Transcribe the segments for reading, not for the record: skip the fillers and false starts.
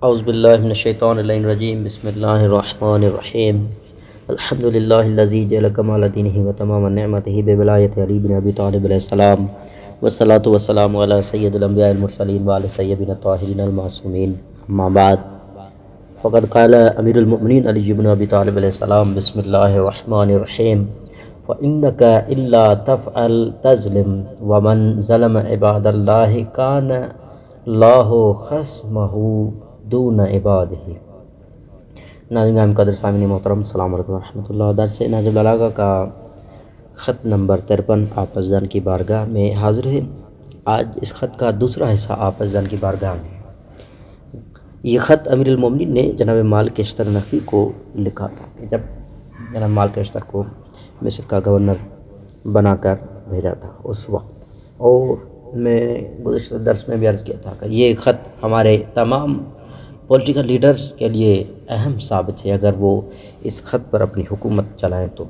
اعوذ باللہ من الشیطان الرجیم بسم اللہ الرحمن الرحیم الحمد للہ الذی جعل کمال دینہ و تمام نعمتہ بولایت علی بن ابی طالب علیہ السلام والصلاۃ والسلام علی سید الانبیاء المرسلین وعلی الطیبین الطاہرین المعصومین اما بعد فقد قال امیر المؤمنین علی بن ابی طالب علیہ السلام بسم اللہ الرحمن الرحیم فإنك إلا تفعل تظلم ومن ظلم عباد الله كان الله خصمه دون عباده۔ ناظرین قدر سامعین محترم، السلام علیکم ورحمۃ اللہ۔ درس نہج البلاغہ کا خط نمبر 53 آپ ازدان کی بارگاہ میں حاضر ہے۔ آج اس خط کا دوسرا حصہ آپ ازدان کی بارگاہ میں۔ یہ خط امیر المومنین نے جناب مالک اشتر نقوی کو لکھا تھا کہ جب جناب مالک اشتر کو مصر کا گورنر بنا کر بھیجا تھا اس وقت، اور میں گزشتہ درس میں بھی عرض کیا تھا کہ یہ خط ہمارے تمام پولیٹیکل لیڈرز کے لیے اہم ثابت ہے اگر وہ اس خط پر اپنی حکومت چلائیں تو۔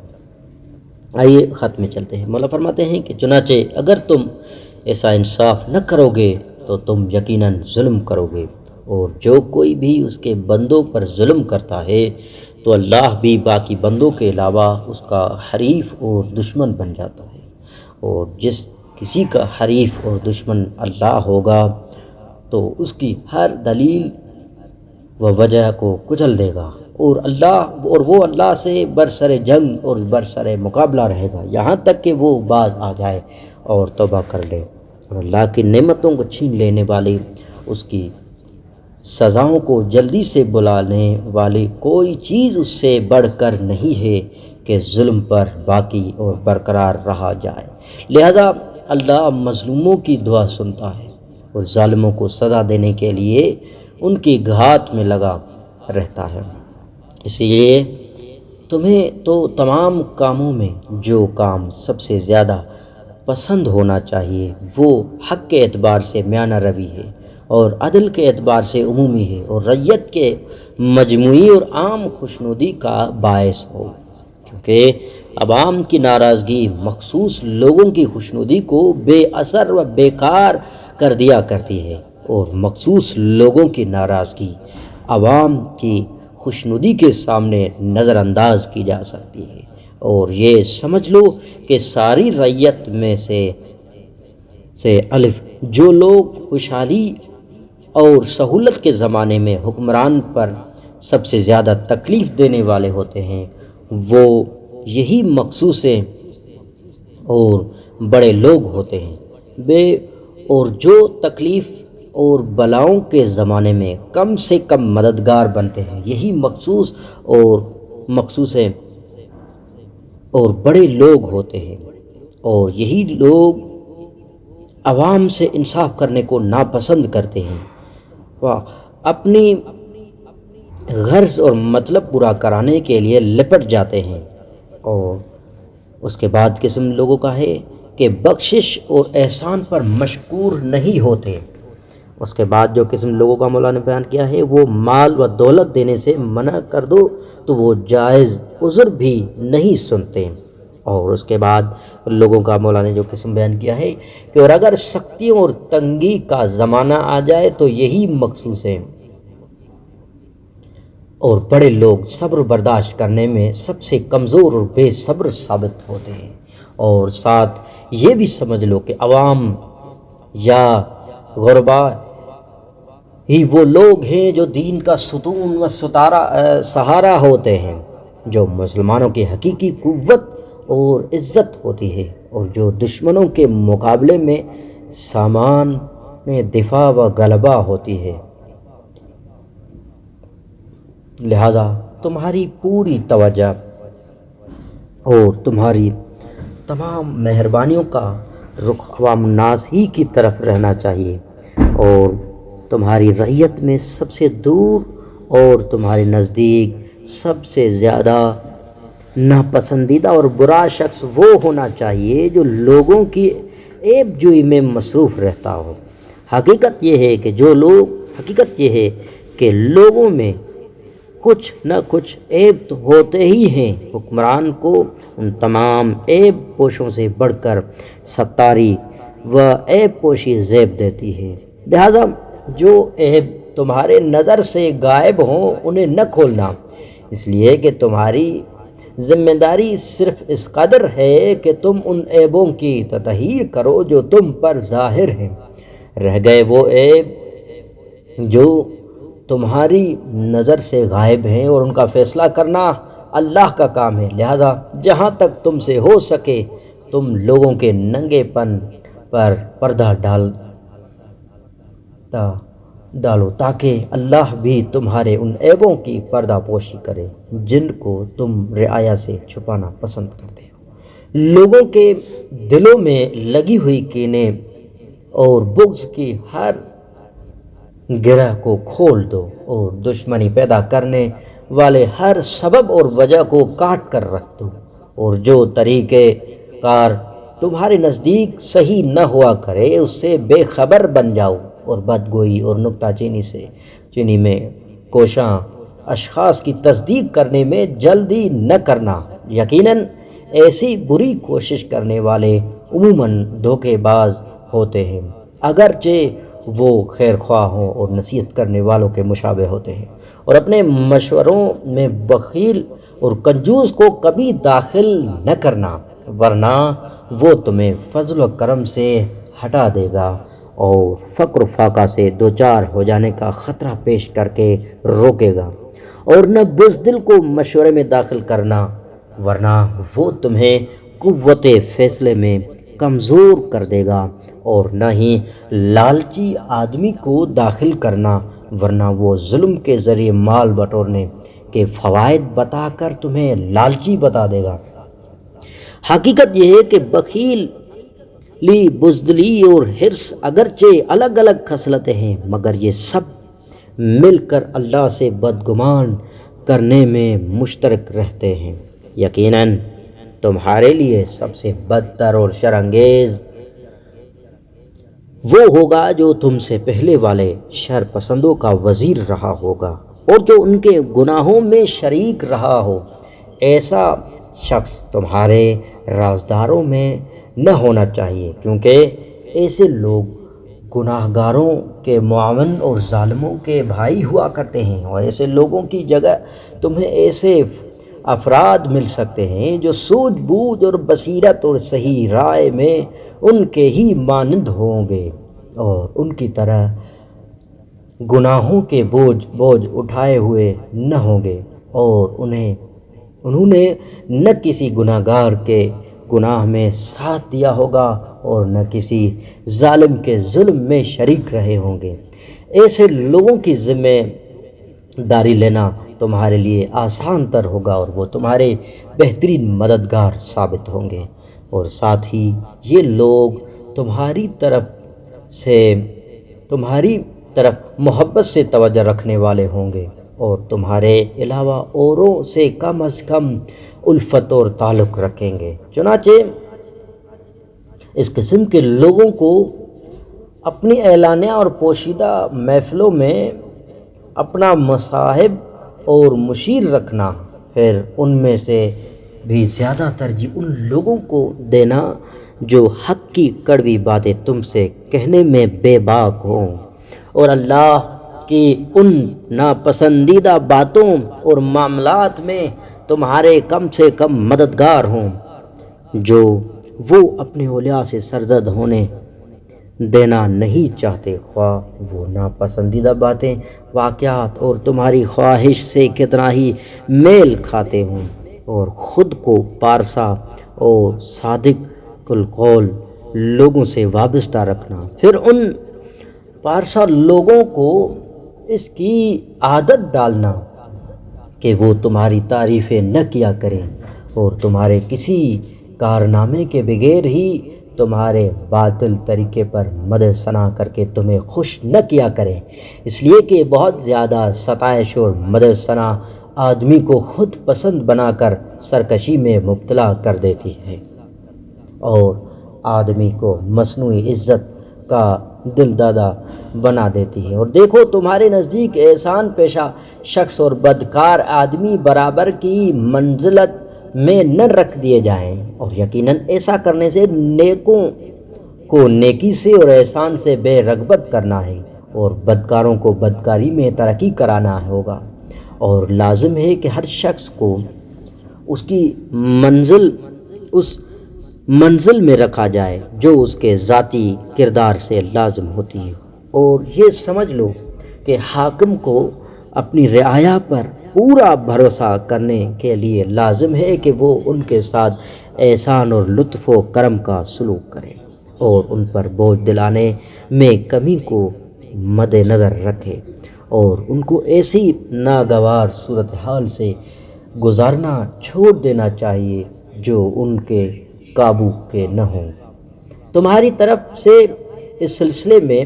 آئیے خط میں چلتے ہیں۔ مولا فرماتے ہیں کہ چنانچہ اگر تم ایسا انصاف نہ کرو گے تو تم یقیناً ظلم کرو گے، اور جو کوئی بھی اس کے بندوں پر ظلم کرتا ہے تو اللہ بھی باقی بندوں کے علاوہ اس کا حریف اور دشمن بن جاتا ہے، اور جس کسی کا حریف اور دشمن اللہ ہوگا تو اس کی ہر دلیل و وجہ کو کچل دے گا، اور وہ اللہ سے برسر جنگ اور برسر مقابلہ رہے گا یہاں تک کہ وہ باز آ جائے اور توبہ کر لے، اور اللہ کی نعمتوں کو چھین لینے والے اس کی سزاؤں کو جلدی سے بلانے والی کوئی چیز اس سے بڑھ کر نہیں ہے کہ ظلم پر باقی اور برقرار رہا جائے۔ لہذا اللہ مظلوموں کی دعا سنتا ہے اور ظالموں کو سزا دینے کے لیے ان کی گھات میں لگا رہتا ہے۔ اس لیے تمہیں تو تمام کاموں میں جو کام سب سے زیادہ پسند ہونا چاہیے وہ حق کے اعتبار سے میانہ روی ہے، اور عدل کے اعتبار سے عمومی ہے، اور رعیت کے مجموعی اور عام خوشنودی کا باعث ہو، کیونکہ عوام کی ناراضگی مخصوص لوگوں کی خوشنودی کو بے اثر و بیکار کر دیا کرتی ہے، اور مخصوص لوگوں کی ناراضگی عوام کی خوشنودی کے سامنے نظر انداز کی جا سکتی ہے، اور یہ سمجھ لو کہ ساری رعیت میں سے الف جو لوگ خوشحالی اور سہولت کے زمانے میں حکمران پر سب سے زیادہ تکلیف دینے والے ہوتے ہیں وہ یہی مخصوص اور بڑے لوگ ہوتے ہیں، اور جو تکلیف اور بلاؤں کے زمانے میں کم سے کم مددگار بنتے ہیں یہی مخصوص اور بڑے لوگ ہوتے ہیں، اور یہی لوگ عوام سے انصاف کرنے کو ناپسند کرتے ہیں، اپنی غرض اور مطلب پورا کرانے کے لیے لپٹ جاتے ہیں۔ اور اس کے بعد قسم لوگوں کا ہے کہ بخشش اور احسان پر مشکور نہیں ہوتے۔ اس کے بعد جو قسم لوگوں کا مولا نے بیان کیا ہے وہ مال و دولت دینے سے منع کر دو تو وہ جائز عذر بھی نہیں سنتے۔ اور اس کے بعد لوگوں کا مولا نے جو قسم بیان کیا ہے کہ اور اگر سختیوں اور تنگی کا زمانہ آ جائے تو یہی مخصوص ہے، اور بڑے لوگ صبر برداشت کرنے میں سب سے کمزور اور بے صبر ثابت ہوتے ہیں۔ اور ساتھ یہ بھی سمجھ لو کہ عوام یا غربا ہی وہ لوگ ہیں جو دین کا ستون و سہارا ہوتے ہیں، جو مسلمانوں کی حقیقی قوت اور عزت ہوتی ہے، اور جو دشمنوں کے مقابلے میں سامان دفاع و غلبہ ہوتی ہے۔ لہذا تمہاری پوری توجہ اور تمہاری تمام مہربانیوں کا رخ عوام الناس ہی کی طرف رہنا چاہیے، اور تمہاری رعیت میں سب سے دور اور تمہارے نزدیک سب سے زیادہ ناپسندیدہ اور برا شخص وہ ہونا چاہیے جو لوگوں کی عیب جوئی میں مصروف رہتا ہو۔ حقیقت یہ ہے کہ لوگوں میں کچھ نہ کچھ عیب تو ہوتے ہی ہیں، حکمران کو ان تمام عیب پوشوں سے بڑھ کر ستاری و عیب پوشی زیب دیتی ہے۔ لہذا جو عیب تمہارے نظر سے غائب ہوں انہیں نہ کھولنا، اس لیے کہ تمہاری ذمہ داری صرف اس قدر ہے کہ تم ان عیبوں کی تطہیر کرو جو تم پر ظاہر ہیں۔ رہ گئے وہ عیب جو تمہاری نظر سے غائب ہیں اور ان کا فیصلہ کرنا اللہ کا کام ہے، لہذا جہاں تک تم سے ہو سکے تم لوگوں کے ننگے پن پر پردہ ڈالو تاکہ اللہ بھی تمہارے ان عیبوں کی پردہ پوشی کرے جن کو تم رعایا سے چھپانا پسند کرتے ہو۔ لوگوں کے دلوں میں لگی ہوئی کینے اور بغض کی ہر گرہ کو کھول دو اور دشمنی پیدا کرنے والے ہر سبب اور وجہ کو کاٹ کر رکھ دو، اور جو طریقے کار تمہارے نزدیک صحیح نہ ہوا کرے اس سے بے خبر بن جاؤ، اور بدگوئی اور نکتہ چینی میں کوشاں اشخاص کی تصدیق کرنے میں جلدی نہ کرنا۔ یقیناً ایسی بری کوشش کرنے والے عموماً دھوکے باز ہوتے ہیں، اگرچہ وہ خیر خواہ ہوں اور نصیحت کرنے والوں کے مشابہ ہوتے ہیں، اور اپنے مشوروں میں بخیل اور کنجوس کو کبھی داخل نہ کرنا، ورنہ وہ تمہیں فضل و کرم سے ہٹا دے گا اور فقر و فاقہ سے دوچار ہو جانے کا خطرہ پیش کر کے روکے گا، اور نہ بزدل کو مشورے میں داخل کرنا، ورنہ وہ تمہیں قوت فیصلے میں کمزور کر دے گا، اور نہ ہی لالچی آدمی کو داخل کرنا، ورنہ وہ ظلم کے ذریعے مال بٹورنے کے فوائد بتا کر تمہیں لالچی بتا دے گا۔ حقیقت یہ ہے کہ بخیلی، بزدلی اور حرص اگرچہ الگ الگ خصلتیں ہیں، مگر یہ سب مل کر اللہ سے بدگمان کرنے میں مشترک رہتے ہیں۔ یقیناً تمہارے لیے سب سے بدتر اور شرانگیز وہ ہوگا جو تم سے پہلے والے شر پسندوں کا وزیر رہا ہوگا اور جو ان کے گناہوں میں شریک رہا ہو۔ ایسا شخص تمہارے رازداروں میں نہ ہونا چاہیے، کیونکہ ایسے لوگ گناہ گاروں کے معاون اور ظالموں کے بھائی ہوا کرتے ہیں، اور ایسے لوگوں کی جگہ تمہیں ایسے افراد مل سکتے ہیں جو سوجھ بوجھ اور بصیرت اور صحیح رائے میں ان کے ہی مانند ہوں گے، اور ان کی طرح گناہوں کے بوجھ اٹھائے ہوئے نہ ہوں گے، اور انہوں نے نہ کسی گناہ گار کے گناہ میں ساتھ دیا ہوگا اور نہ کسی ظالم کے ظلم میں شریک رہے ہوں گے۔ ایسے لوگوں کی ذمہ داری لینا تمہارے لیے آسان تر ہوگا، اور وہ تمہارے بہترین مددگار ثابت ہوں گے، اور ساتھ ہی یہ لوگ تمہاری طرف محبت سے توجہ رکھنے والے ہوں گے، اور تمہارے علاوہ اوروں سے کم از کم الفت اور تعلق رکھیں گے۔ چنانچہ اس قسم کے لوگوں کو اپنی اعلانیہ اور پوشیدہ محفلوں میں اپنا مصاحب اور مشیر رکھنا، پھر ان میں سے بھی زیادہ ترجیح ان لوگوں کو دینا جو حق کی کڑوی باتیں تم سے کہنے میں بے باک ہوں، اور اللہ کی ان ناپسندیدہ باتوں اور معاملات میں تمہارے کم سے کم مددگار ہوں جو وہ اپنے اولیاء سے سرزد ہونے دینا نہیں چاہتے، خواہ وہ ناپسندیدہ باتیں، واقعات اور تمہاری خواہش سے کتنا ہی میل کھاتے ہوں، اور خود کو پارسا اور صادق القول لوگوں سے وابستہ رکھنا، پھر ان پارسا لوگوں کو اس کی عادت ڈالنا کہ وہ تمہاری تعریفیں نہ کیا کریں اور تمہارے کسی کارنامے کے بغیر ہی تمہارے باطل طریقے پر مدح ثنا کر کے تمہیں خوش نہ کیا کریں، اس لیے کہ بہت زیادہ ستائش اور مدح ثنا آدمی کو خود پسند بنا کر سرکشی میں مبتلا کر دیتی ہے اور آدمی کو مصنوعی عزت کا دل دادا بنا دیتی ہے۔ اور دیکھو تمہارے نزدیک احسان پیشہ شخص اور بدکار آدمی برابر کی منزلت میں نہ رکھ دیے جائیں، اور یقیناً ایسا کرنے سے نیکوں کو نیکی سے اور احسان سے بے رغبت کرنا ہے، اور بدکاروں کو بدکاری میں ترقی کرانا ہوگا، اور لازم ہے کہ ہر شخص کو اس کی اس منزل میں رکھا جائے جو اس کے ذاتی کردار سے لازم ہوتی ہے۔ اور یہ سمجھ لو کہ حاکم کو اپنی رعایا پر پورا بھروسہ کرنے کے لیے لازم ہے کہ وہ ان کے ساتھ احسان اور لطف و کرم کا سلوک کرے، اور ان پر بوجھ دلانے میں کمی کو مد نظر رکھے، اور ان کو ایسی ناگوار صورتحال سے گزارنا چھوڑ دینا چاہیے جو ان کے قابو کے نہ ہوں۔ تمہاری طرف سے اس سلسلے میں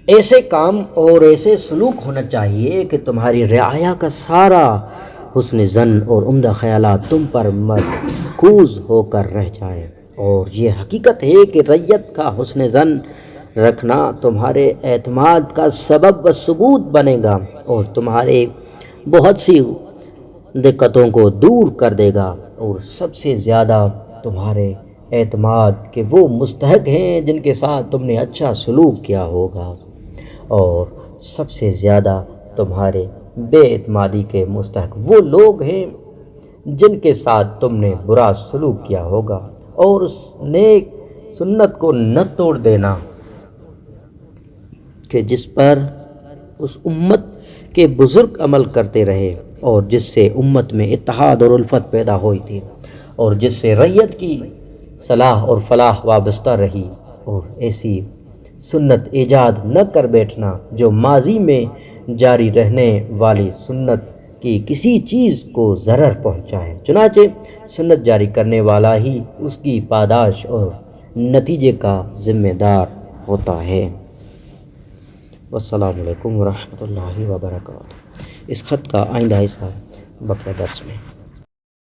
ایسے کام اور ایسے سلوک ہونا چاہیے کہ تمہاری رعایا کا سارا حسن ظن اور عمدہ خیالات تم پر مرکوز ہو کر رہ جائیں، اور یہ حقیقت ہے کہ رعیت کا حسن ظن رکھنا تمہارے اعتماد کا سبب و ثبوت بنے گا، اور تمہارے بہت سی دقتوں کو دور کر دے گا، اور سب سے زیادہ تمہارے اعتماد کہ وہ مستحق ہیں جن کے ساتھ تم نے اچھا سلوک کیا ہوگا، اور سب سے زیادہ تمہارے بے اعتمادی کے مستحق وہ لوگ ہیں جن کے ساتھ تم نے برا سلوک کیا ہوگا، اور اس نیک سنت کو نہ توڑ دینا کہ جس پر اس امت کے بزرگ عمل کرتے رہے، اور جس سے امت میں اتحاد اور الفت پیدا ہوئی تھی، اور جس سے رعیت کی صلاح اور فلاح وابستہ رہی، اور ایسی سنت ایجاد نہ کر بیٹھنا جو ماضی میں جاری رہنے والی سنت کی کسی چیز کو ضرر پہنچائے، چنانچہ سنت جاری کرنے والا ہی اس کی پاداش اور نتیجے کا ذمہ دار ہوتا ہے۔ والسلام علیکم ورحمۃ اللہ وبرکاتہ۔ اس خط کا آئندہ حصہ بقیہ درس میں۔